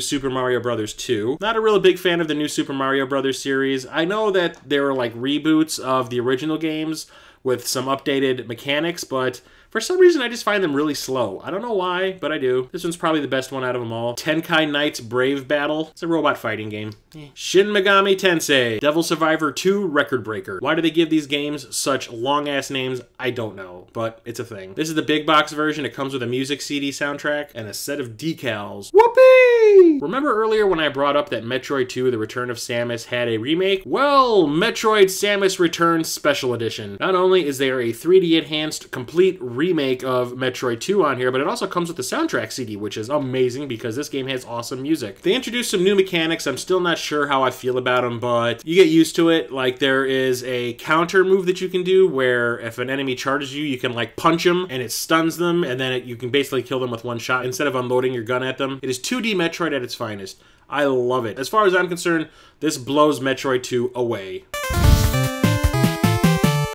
Super Mario Bros. 2. Not a real big fan of the new Super Mario Bros. Series. I know that they were like reboots of the original games with some updated mechanics, but for some reason, I just find them really slow. I don't know why, but I do. This one's probably the best one out of them all. Tenkai Knight's Brave Battle. It's a robot fighting game. Shin Megami Tensei. Devil Survivor 2 Record Breaker. Why do they give these games such long-ass names? I don't know, but it's a thing. This is the big box version. It comes with a music CD soundtrack and a set of decals. Whoopee! Remember earlier when I brought up that Metroid 2 The Return of Samus had a remake? Well, Metroid Samus Returns Special Edition. Not only is there a 3D enhanced complete remake of Metroid 2 on here, but it also comes with the soundtrack CD, which is amazing because this game has awesome music. They introduced some new mechanics. I'm still not sure how I feel about them, but you get used to it. Like, there is a counter move that you can do where if an enemy charges you, you can like punch them and it stuns them, and then you can basically kill them with one shot instead of unloading your gun at them. It is 2D Metroid at its finest. I love it. As far as I'm concerned, this blows Metroid 2 away.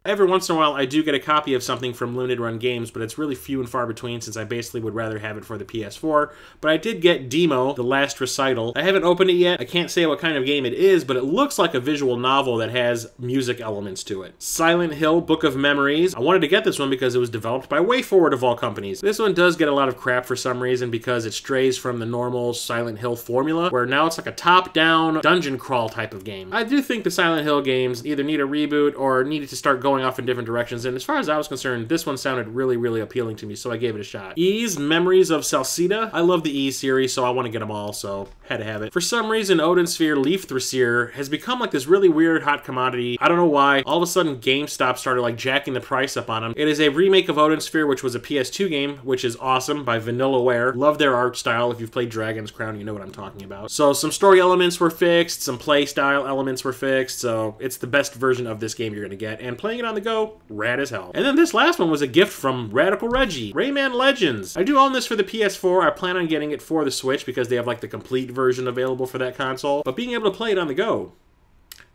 Every once in a while, I do get a copy of something from Limited Run Games, but it's really few and far between since I basically would rather have it for the PS4. But I did get Demo, The Last Recital. I haven't opened it yet. I can't say what kind of game it is, but it looks like a visual novel that has music elements to it. Silent Hill, Book of Memories. I wanted to get this one because it was developed by WayForward of all companies. This one does get a lot of crap for some reason because it strays from the normal Silent Hill formula, where now it's like a top-down dungeon crawl type of game. I do think the Silent Hill games either need a reboot or needed to start going off in different directions, and as far as I was concerned, this one sounded really, really appealing to me, so I gave it a shot. Ys, Memories of Salsida. I love the Ys series, so I want to get them all, so had to have it. For some reason, Odin Sphere Leaf Thracier has become like this really weird hot commodity. I don't know why. All of a sudden, GameStop started like jacking the price up on them. It is a remake of Odin Sphere, which was a PS2 game, which is awesome, by Vanillaware. Love their art style. If you've played Dragon's Crown, you know what I'm talking about. So some story elements were fixed, some play style elements were fixed, so it's the best version of this game you're going to get, and playing it on the go, rad as hell. And then this last one was a gift from Radical Reggie. Rayman Legends. I do own this for the PS4. I plan on getting it for the Switch because they have like the complete version available for that console. But being able to play it on the go,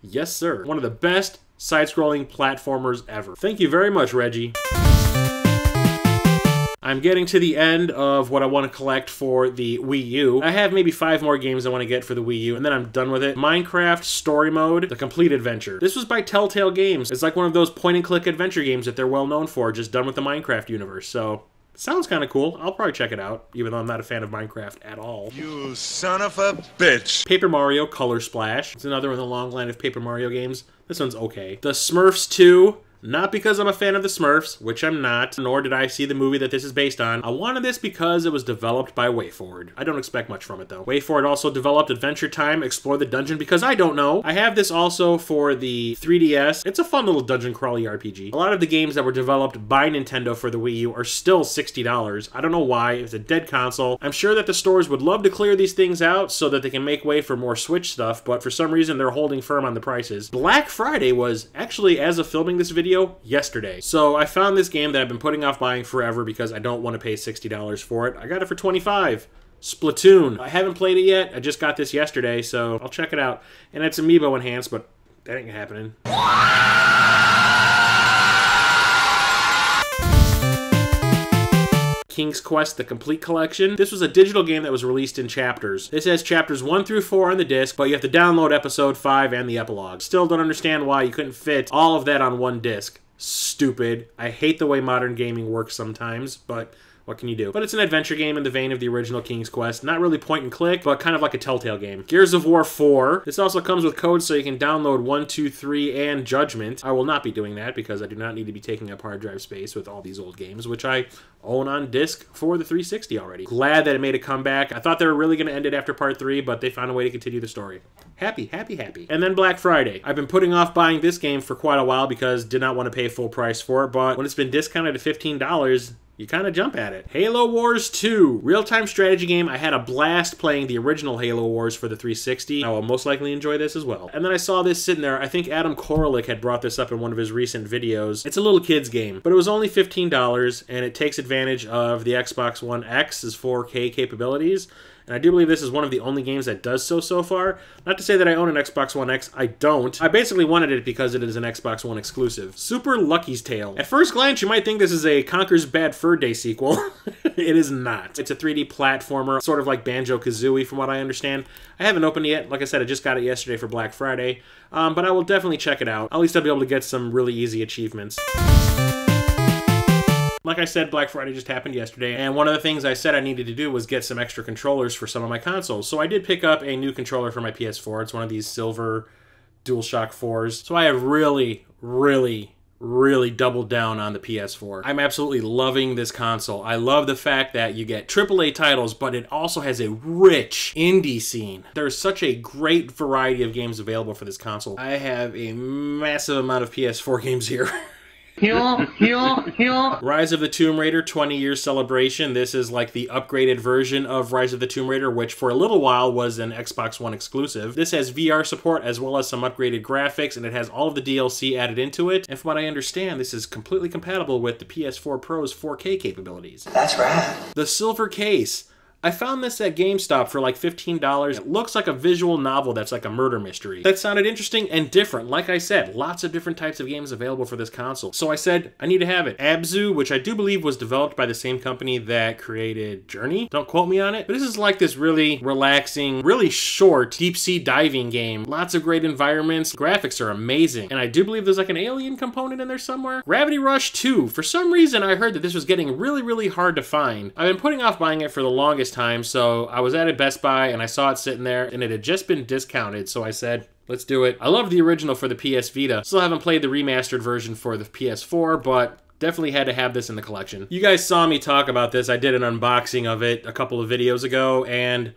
yes sir. One of the best side-scrolling platformers ever. Thank you very much, Reggie. I'm getting to the end of what I want to collect for the Wii U. I have maybe 5 more games I want to get for the Wii U, and then I'm done with it. Minecraft Story Mode, The Complete Adventure. This was by Telltale Games. It's like one of those point-and-click adventure games that they're well known for, just done with the Minecraft universe, so sounds kind of cool. I'll probably check it out, even though I'm not a fan of Minecraft at all. You son of a bitch! Paper Mario Color Splash. It's another in the long line of Paper Mario games. This one's okay. The Smurfs 2. Not because I'm a fan of the Smurfs, which I'm not, nor did I see the movie that this is based on. I wanted this because it was developed by WayForward. I don't expect much from it, though. WayForward also developed Adventure Time, Explore the Dungeon, because I don't know. I have this also for the 3DS. It's a fun little dungeon crawly RPG. A lot of the games that were developed by Nintendo for the Wii U are still $60. I don't know why. It's a dead console. I'm sure that the stores would love to clear these things out so that they can make way for more Switch stuff, but for some reason they're holding firm on the prices. Black Friday was actually, as of filming this video, yesterday. So I found this game that I've been putting off buying forever because I don't want to pay $60 for it. I got it for $25. Splatoon. I haven't played it yet. I just got this yesterday, so I'll check it out. And it's amiibo enhanced, but that ain't happening. King's Quest, The Complete Collection. This was a digital game that was released in chapters. This has chapters 1 through 4 on the disc, but you have to download episode 5 and the epilogue. Still don't understand why you couldn't fit all of that on one disc. Stupid. I hate the way modern gaming works sometimes, but what can you do? But it's an adventure game in the vein of the original King's Quest. Not really point and click, but kind of like a Telltale game. Gears of War 4. This also comes with codes so you can download 1, 2, 3, and Judgment. I will not be doing that because I do not need to be taking up hard drive space with all these old games, which I own on disc for the 360 already. Glad that it made a comeback. I thought they were really going to end it after part 3, but they found a way to continue the story. Happy, happy, happy. And then Black Friday. I've been putting off buying this game for quite a while because did not want to pay full price for it, but when it's been discounted to $15, you kind of jump at it. Halo Wars 2. Real-time strategy game. I had a blast playing the original Halo Wars for the 360. I will most likely enjoy this as well. And then I saw this sitting there. I think Adam Koralik had brought this up in one of his recent videos. It's a little kid's game, but it was only $15, and it takes advantage of the Xbox One X's 4K capabilities. And I do believe this is one of the only games that does so far. Not to say that I own an Xbox One X, I don't. I basically wanted it because it is an Xbox One exclusive. Super Lucky's Tale. At first glance, you might think this is a Conker's Bad Fur Day sequel. It is not. It's a 3D platformer, sort of like Banjo-Kazooie from what I understand. I haven't opened it yet. Like I said, I just got it yesterday for Black Friday. But I will definitely check it out. At least I'll be able to get some really easy achievements. Like I said, Black Friday just happened yesterday, and one of the things I said I needed to do was get some extra controllers for some of my consoles. So I did pick up a new controller for my PS4. It's one of these silver DualShock 4s. So I have really doubled down on the PS4. I'm absolutely loving this console. I love the fact that you get AAA titles, but it also has a rich indie scene. There's such a great variety of games available for this console. I have a massive amount of PS4 games here. Rise of the Tomb Raider 20-year celebration. This is like the upgraded version of Rise of the Tomb Raider, which for a little while was an Xbox One exclusive. This has VR support as well as some upgraded graphics, and it has all of the DLC added into it. And from what I understand, this is completely compatible with the PS4 Pro's 4K capabilities. That's rad. The silver case. I found this at GameStop for like $15. It looks like a visual novel that's like a murder mystery. That sounded interesting and different. Like I said, lots of different types of games available for this console. So I said, I need to have it. Abzu, which I do believe was developed by the same company that created Journey. Don't quote me on it. But this is like this really relaxing, really short, deep-sea diving game. Lots of great environments. Graphics are amazing. And I do believe there's like an alien component in there somewhere. Gravity Rush 2. For some reason, I heard that this was getting really hard to find. I've been putting off buying it for the longest time, so I was at a Best Buy and I saw it sitting there and it had just been discounted, so I said, let's do it. I love the original for the PS Vita. Still haven't played the remastered version for the PS4, but definitely had to have this in the collection. You guys saw me talk about this. I did an unboxing of it a couple of videos ago, and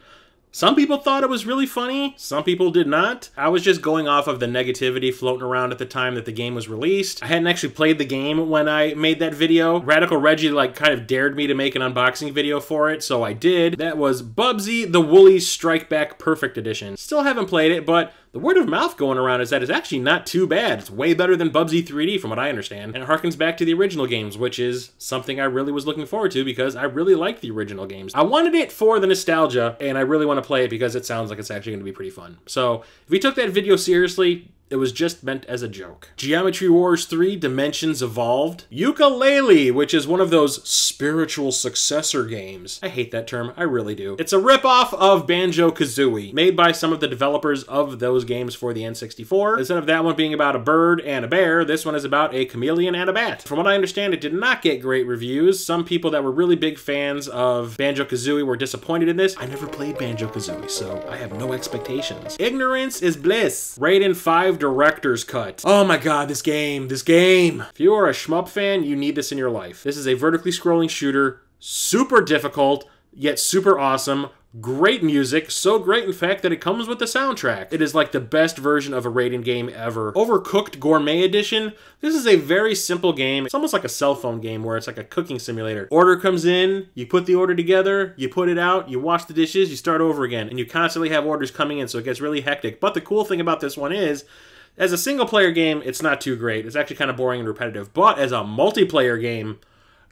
some people thought it was really funny, some people did not. I was just going off of the negativity floating around at the time that the game was released. I hadn't actually played the game when I made that video. Radical Reggie like kind of dared me to make an unboxing video for it, so I did. That was Bubsy the Woolies Strike Back Perfect Edition. Still haven't played it, but the word of mouth going around is that it's actually not too bad. It's way better than Bubsy 3D from what I understand. And it harkens back to the original games, which is something I really was looking forward to because I really liked the original games. I wanted it for the nostalgia, and I really want to play it because it sounds like it's actually going to be pretty fun. So if we took that video seriously, it was just meant as a joke. Geometry Wars 3 Dimensions Evolved. Yooka-Laylee, which is one of those spiritual successor games. I hate that term, I really do. It's a ripoff of Banjo-Kazooie, made by some of the developers of those games for the N64. Instead of that one being about a bird and a bear, this one is about a chameleon and a bat. From what I understand, it did not get great reviews. Some people that were really big fans of Banjo-Kazooie were disappointed in this. I never played Banjo-Kazooie, so I have no expectations. Ignorance is Bliss. Raiden 5 Director's Cut. Oh my god, this game. If you are a shmup fan, you need this in your life. This is a vertically scrolling shooter, super difficult, yet super awesome. Great music, so great in fact that it comes with the soundtrack. It is like the best version of a Raiden game ever. Overcooked Gourmet Edition. This is a very simple game. It's almost like a cell phone game where it's like a cooking simulator. Order comes in, you put the order together, you put it out, you wash the dishes, you start over again. And you constantly have orders coming in, so it gets really hectic. But the cool thing about this one is, as a single player game, it's not too great. It's actually kind of boring and repetitive. But as a multiplayer game,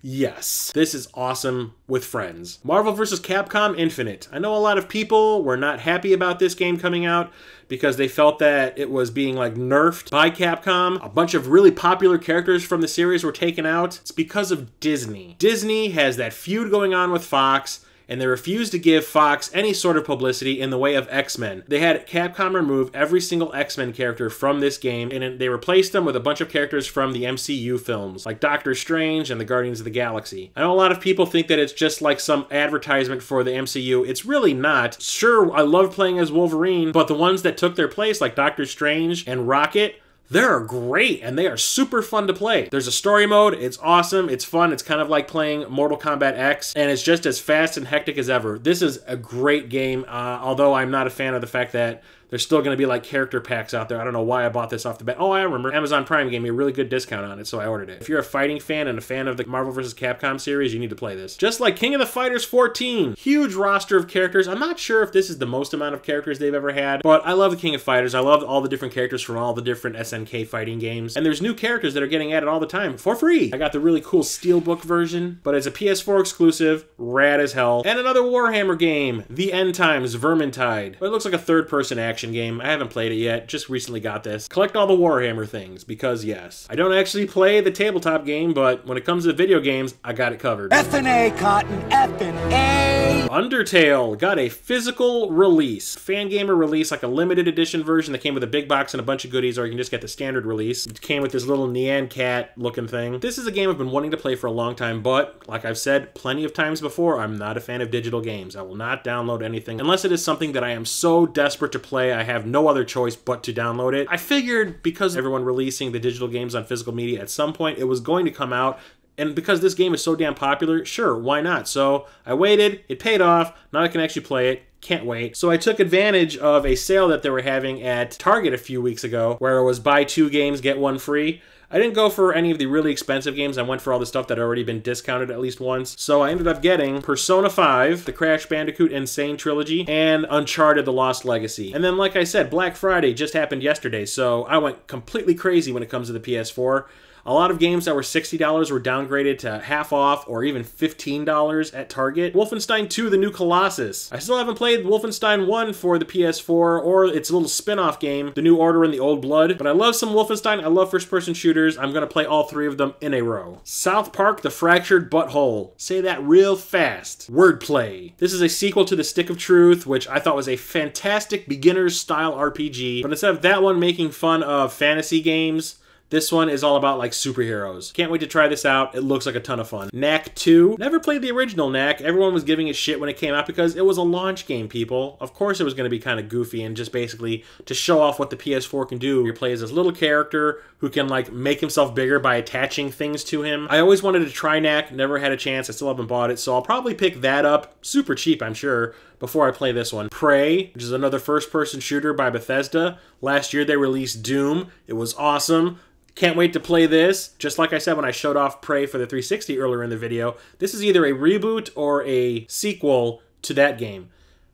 yes, this is awesome with friends. Marvel vs. Capcom Infinite. I know a lot of people were not happy about this game coming out because they felt that it was being like nerfed by Capcom. A bunch of really popular characters from the series were taken out. It's because of Disney. Disney has that feud going on with Fox, and they refused to give Fox any sort of publicity in the way of X-Men. They had Capcom remove every single X-Men character from this game, and they replaced them with a bunch of characters from the MCU films, like Doctor Strange and the Guardians of the Galaxy. I know a lot of people think that it's just like some advertisement for the MCU. It's really not. Sure, I love playing as Wolverine, but the ones that took their place, like Doctor Strange and Rocket, they're great, and they are super fun to play. There's a story mode, it's awesome, it's fun, it's kind of like playing Mortal Kombat X, and it's just as fast and hectic as ever. This is a great game, although I'm not a fan of the fact that there's still going to be like character packs out there. I don't know why I bought this off the bat. Oh, I remember. Amazon Prime gave me a really good discount on it, so I ordered it. If you're a fighting fan and a fan of the Marvel vs. Capcom series, you need to play this. Just like King of the Fighters 14. Huge roster of characters. I'm not sure if this is the most amount of characters they've ever had, but I love the King of Fighters. I love all the different characters from all the different SNK fighting games. And there's new characters that are getting added all the time for free. I got the really cool Steelbook version, but it's a PS4 exclusive, rad as hell. And another Warhammer game, The End Times Vermintide. But it looks like a third-person action action game. I haven't played it yet, just recently got this. Collect all the Warhammer things, because yes. I don't actually play the tabletop game, but when it comes to video games, I got it covered. F&A, Cotton, F&A! Undertale got a physical release. Fangamer release, like a limited edition version that came with a big box and a bunch of goodies, or you can just get the standard release. It came with this little Nyan Cat looking thing. This is a game I've been wanting to play for a long time, but like I've said plenty of times before, I'm not a fan of digital games. I will not download anything unless it is something that I am so desperate to play I have no other choice but to download it. I figured because everyone releasing the digital games on physical media at some point, it was going to come out. And because this game is so damn popular, sure, why not? So I waited, it paid off, now I can actually play it. Can't wait. So I took advantage of a sale that they were having at Target a few weeks ago, where it was buy 2 games, get 1 free. I didn't go for any of the really expensive games. I went for all the stuff that had already been discounted at least once. So I ended up getting Persona 5, the Crash Bandicoot Insane Trilogy, and Uncharted: The Lost Legacy. And then, like I said, Black Friday just happened yesterday, so I went completely crazy when it comes to the PS4. A lot of games that were $60 were downgraded to half off or even $15 at Target. Wolfenstein 2, The New Colossus. I still haven't played Wolfenstein 1 for the PS4 or its little spin-off game, The New Order and the Old Blood, but I love some Wolfenstein. I love first-person shooters. I'm going to play all 3 of them in a row. South Park: The Fractured Butthole. Say that real fast. Wordplay. This is a sequel to The Stick of Truth, which I thought was a fantastic beginner's-style RPG, but instead of that one making fun of fantasy games, this one is all about, like, superheroes. Can't wait to try this out. It looks like a ton of fun. Knack 2. Never played the original Knack. Everyone was giving it shit when it came out because it was a launch game, people. Of course it was going to be kind of goofy and just basically to show off what the PS4 can do. You play as this little character who can, like, make himself bigger by attaching things to him. I always wanted to try Knack. Never had a chance. I still haven't bought it, so I'll probably pick that up. Super cheap, I'm sure, before I play this one. Prey, which is another first-person shooter by Bethesda. Last year they released Doom. It was awesome. Can't wait to play this. Just like I said when I showed off Prey for the 360 earlier in the video, this is either a reboot or a sequel to that game.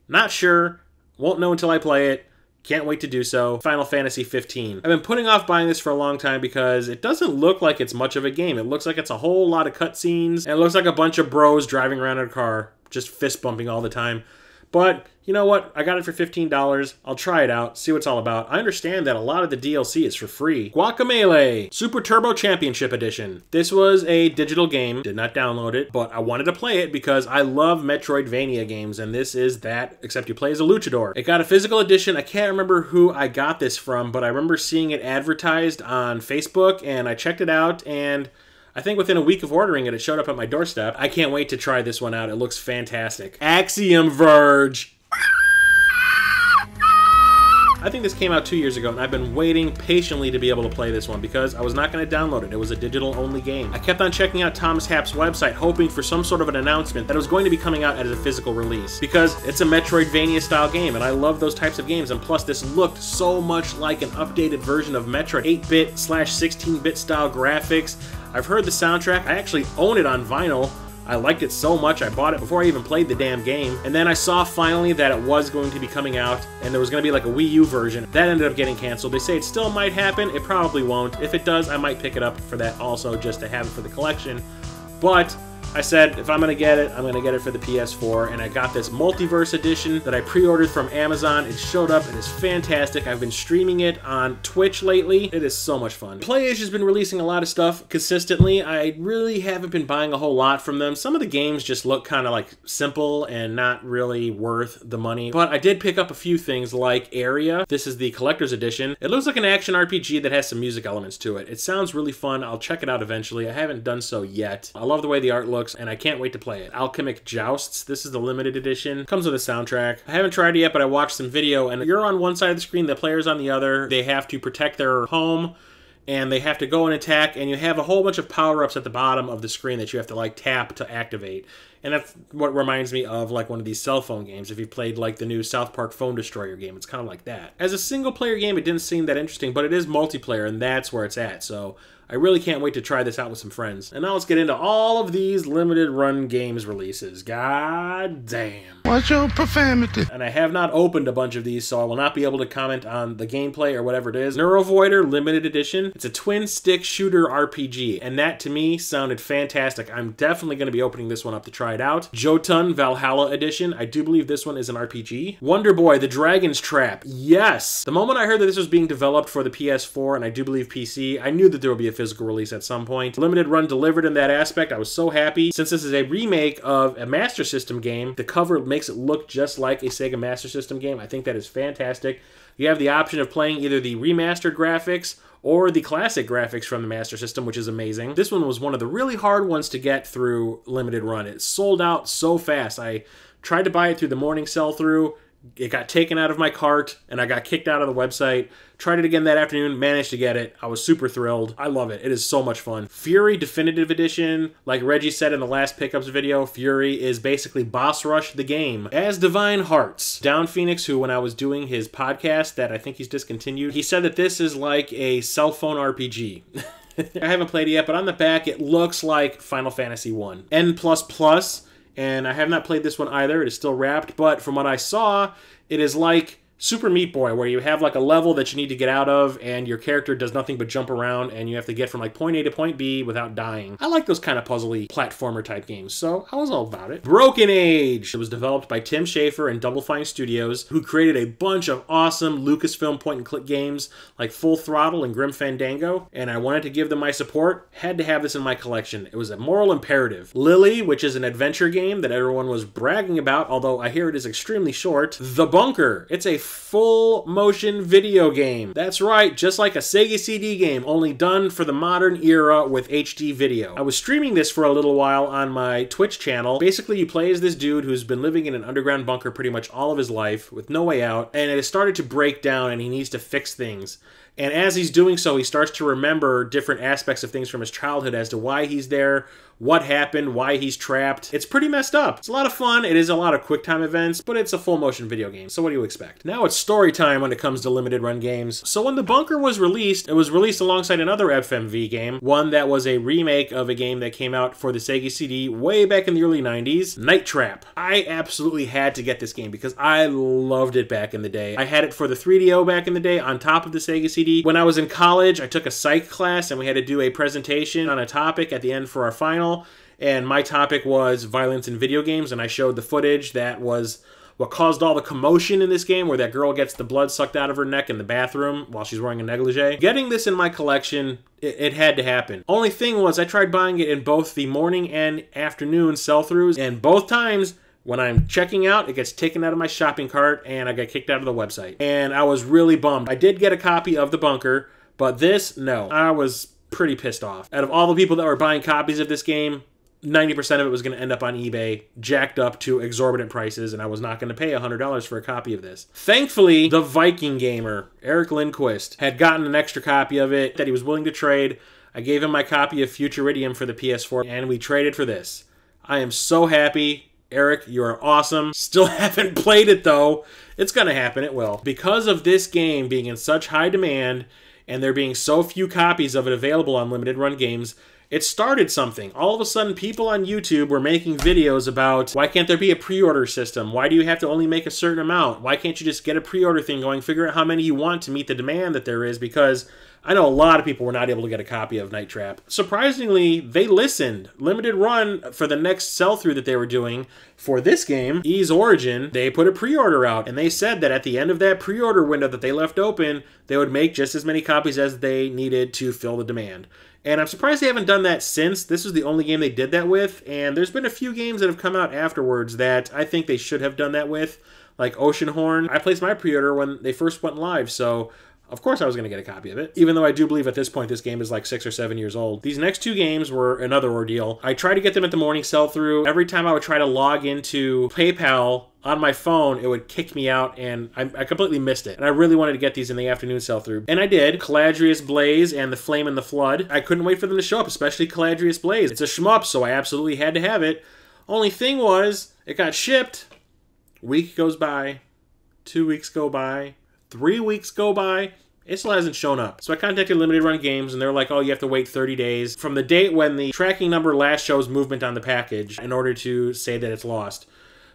Not sure. Won't know until I play it. Can't wait to do so. Final Fantasy 15. I've been putting off buying this for a long time because it doesn't look like it's much of a game. It looks like it's a whole lot of cutscenes, and it looks like a bunch of bros driving around in a car, just fist bumping all the time. But you know what? I got it for $15. I'll try it out, see what it's all about. I understand that a lot of the DLC is for free. Guacamelee Super Turbo Championship Edition. This was a digital game. Did not download it, but I wanted to play it because I love Metroidvania games, and this is that, except you play as a luchador. It got a physical edition. I can't remember who I got this from, but I remember seeing it advertised on Facebook, and I checked it out, and I think within a week of ordering it, it showed up at my doorstep. I can't wait to try this one out. It looks fantastic. Axiom Verge. I think this came out 2 years ago, and I've been waiting patiently to be able to play this one because I was not going to download it. It was a digital-only game. I kept on checking out Thomas Happ's website, hoping for some sort of an announcement that it was going to be coming out as a physical release because it's a Metroidvania-style game, and I love those types of games, and plus this looked so much like an updated version of Metroid. 8-bit/16-bit style graphics. I've heard the soundtrack. I actually own it on vinyl. I liked it so much, I bought it before I even played the damn game. And then I saw finally that it was going to be coming out, and there was going to be like a Wii U version. That ended up getting canceled. They say it still might happen. It probably won't. If it does, I might pick it up for that also, just to have it for the collection. But I said, if I'm going to get it, I'm going to get it for the PS4, and I got this Multiverse Edition that I pre-ordered from Amazon. It showed up. It is fantastic. I've been streaming it on Twitch lately. It is so much fun. PlayAsia has been releasing a lot of stuff consistently. I really haven't been buying a whole lot from them. Some of the games just look kind of like simple and not really worth the money, but I did pick up a few things like Area. This is the Collector's Edition. It looks like an action RPG that has some music elements to it. It sounds really fun. I'll check it out eventually. I haven't done so yet. I love the way the art looks, and I can't wait to play it. Alchemic Jousts. This is the limited edition. Comes with a soundtrack. I haven't tried it yet, but I watched some video, and you're on one side of the screen, the player's on the other. They have to protect their home, and they have to go and attack, and you have a whole bunch of power-ups at the bottom of the screen that you have to, like, tap to activate. And that's what reminds me of, like, one of these cell phone games. If you played, like, the new South Park Phone Destroyer game, it's kind of like that. As a single-player game, it didn't seem that interesting, but it is multiplayer, and that's where it's at. So I really can't wait to try this out with some friends. And now let's get into all of these limited run games releases. God damn. What's your profanity? And I have not opened a bunch of these, so I will not be able to comment on the gameplay or whatever it is. Neurovoider Limited Edition. It's a twin-stick shooter RPG, and that to me sounded fantastic. I'm definitely going to be opening this one up to try it out. Jotun Valhalla Edition. I do believe this one is an RPG. Wonder Boy The Dragon's Trap. Yes! The moment I heard that this was being developed for the PS4, and I do believe PC, I knew that there would be a physical release at some point. Limited run delivered in that aspect. I was so happy. Since this is a remake of a Master System game, the cover makes it look just like a Sega Master System game. I think that is fantastic. You have the option of playing either the remastered graphics or the classic graphics from the Master System, which is amazing. This one was one of the really hard ones to get through limited run. It sold out so fast. I tried to buy it through the morning sell-through. It got taken out of my cart, and I got kicked out of the website. Tried it again that afternoon, managed to get it. I was super thrilled. I love it. It is so much fun. Fury Definitive Edition, like Reggie said in the last pickups video, Fury is basically Boss Rush the game. As Divine Hearts. Down Phoenix, who when I was doing his podcast that I think he's discontinued, he said that this is like a cell phone RPG. I haven't played it yet, but on the back it looks like Final Fantasy 1. N++. And I have not played this one either. It is still wrapped, but from what I saw, it is like Super Meat Boy, where you have like a level that you need to get out of, and your character does nothing but jump around, and you have to get from like point A to point B without dying. I like those kind of puzzly platformer type games, so I was all about it. Broken Age. It was developed by Tim Schafer and Double Fine Studios, who created a bunch of awesome Lucasfilm point-and-click games like Full Throttle and Grim Fandango, and I wanted to give them my support. Had to have this in my collection. It was a moral imperative. Lily, which is an adventure game that everyone was bragging about, although I hear it is extremely short. The Bunker. It's a full motion video game. That's right, just like a Sega CD game, only done for the modern era with HD video. I was streaming this for a little while on my Twitch channel. Basically, you play as this dude who's been living in an underground bunker pretty much all of his life with no way out, and it has started to break down and he needs to fix things. And as he's doing so, he starts to remember different aspects of things from his childhood as to why he's there, what happened, why he's trapped. It's pretty messed up. It's a lot of fun. It is a lot of QuickTime events, but it's a full motion video game. So what do you expect? Now it's story time when it comes to limited run games. So when The Bunker was released, it was released alongside another FMV game, one that was a remake of a game that came out for the Sega CD way back in the early 90s, Night Trap. I absolutely had to get this game because I loved it back in the day. I had it for the 3DO back in the day on top of the Sega CD. When I was in college, I took a psych class and we had to do a presentation on a topic at the end for our final. And my topic was violence in video games, and I showed the footage that was what caused all the commotion in this game, where that girl gets the blood sucked out of her neck in the bathroom while she's wearing a negligee. Getting this in my collection, it had to happen. Only thing was I tried buying it in both the morning and afternoon sell-throughs, and both times when I'm checking out, it gets taken out of my shopping cart, and I got kicked out of the website. And I was really bummed. I did get a copy of The Bunker, but this, no. I was pretty pissed off. Out of all the people that were buying copies of this game, 90% of it was going to end up on eBay, jacked up to exorbitant prices, and I was not going to pay $100 for a copy of this. Thankfully, the Viking gamer, Eric Lindquist, had gotten an extra copy of it that he was willing to trade. I gave him my copy of Futuridium for the PS4, and we traded for this. I am so happy. Eric, you are awesome. Still haven't played it, though. It's going to happen. It will. Because of this game being in such high demand, and there being so few copies of it available on limited run games, it started something. All of a sudden, people on YouTube were making videos about, why can't there be a pre-order system? Why do you have to only make a certain amount? Why can't you just get a pre-order thing going, figure out how many you want to meet the demand that there is? Because I know a lot of people were not able to get a copy of Night Trap. Surprisingly, they listened. Limited run for the next sell-through that they were doing for this game, Ys Origin, they put a pre-order out, and they said that at the end of that pre-order window that they left open, they would make just as many copies as they needed to fill the demand. And I'm surprised they haven't done that since. This was the only game they did that with, and there's been a few games that have come out afterwards that I think they should have done that with, like Oceanhorn. I placed my pre-order when they first went live, so of course I was going to get a copy of it, even though I do believe at this point this game is like 6 or 7 years old. These next two games were another ordeal. I tried to get them at the morning sell-through. Every time I would try to log into PayPal on my phone, it would kick me out, and I completely missed it. And I really wanted to get these in the afternoon sell-through. And I did. Caladrius Blaze and The Flame and the Flood. I couldn't wait for them to show up, especially Caladrius Blaze. It's a shmup, so I absolutely had to have it. Only thing was, it got shipped. Week goes by. 2 weeks go by. 3 weeks go by. It still hasn't shown up. So I contacted Limited Run Games, and they're like, oh, you have to wait 30 days from the date when the tracking number last shows movement on the package in order to say that it's lost.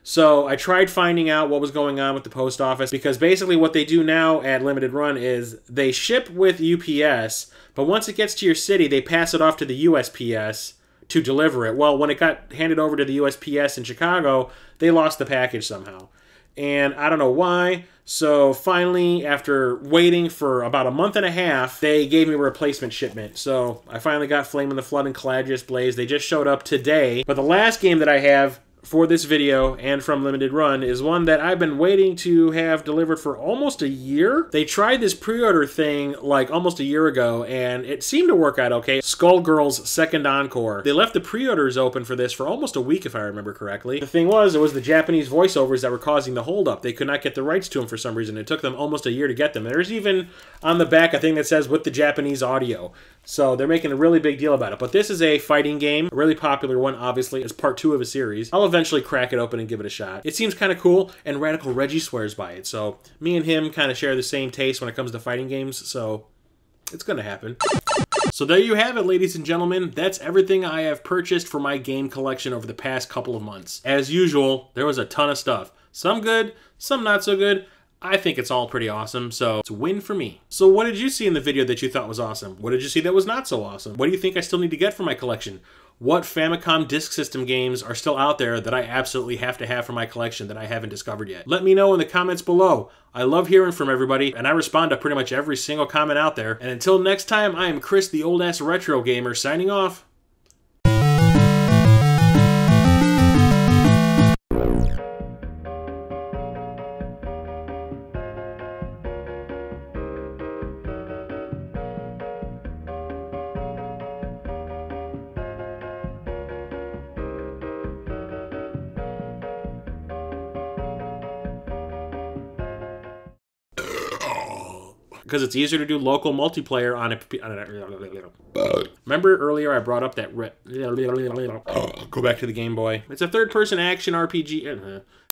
So I tried finding out what was going on with the post office, because basically what they do now at Limited Run is they ship with UPS, but once it gets to your city, they pass it off to the USPS to deliver it. Well, when it got handed over to the USPS in Chicago, they lost the package somehow. And I don't know why. So finally, after waiting for about a month and a half, they gave me a replacement shipment. So I finally got Flame in the Flood and Calagius Blaze. They just showed up today. But the last game that I have for this video and from Limited Run is one that I've been waiting to have delivered for almost a year. They tried this pre-order thing like almost a year ago, and it seemed to work out okay. Skullgirls Second Encore. They left the pre-orders open for this for almost a week, if I remember correctly. The thing was, it was the Japanese voiceovers that were causing the holdup. They could not get the rights to them for some reason. It took them almost a year to get them. There's even on the back a thing that says with the Japanese audio. So they're making a really big deal about it. But this is a fighting game, a really popular one, obviously. It's part 2 of a series. I'll eventually crack it open and give it a shot. It seems kind of cool, and Radical Reggie swears by it. So me and him kind of share the same taste when it comes to fighting games, so it's going to happen. So there you have it, ladies and gentlemen. That's everything I have purchased for my game collection over the past couple of months. As usual, there was a ton of stuff. Some good, some not so good. I think it's all pretty awesome, so it's a win for me. So what did you see in the video that you thought was awesome? What did you see that was not so awesome? What do you think I still need to get for my collection? What Famicom Disk System games are still out there that I absolutely have to have for my collection that I haven't discovered yet? Let me know in the comments below. I love hearing from everybody, and I respond to pretty much every single comment out there. And until next time, I am Chris, the old-ass retro gamer, signing off. Because it's easier to do local multiplayer on a... Remember earlier I brought up that... Go back to the Game Boy. It's a third-person action RPG...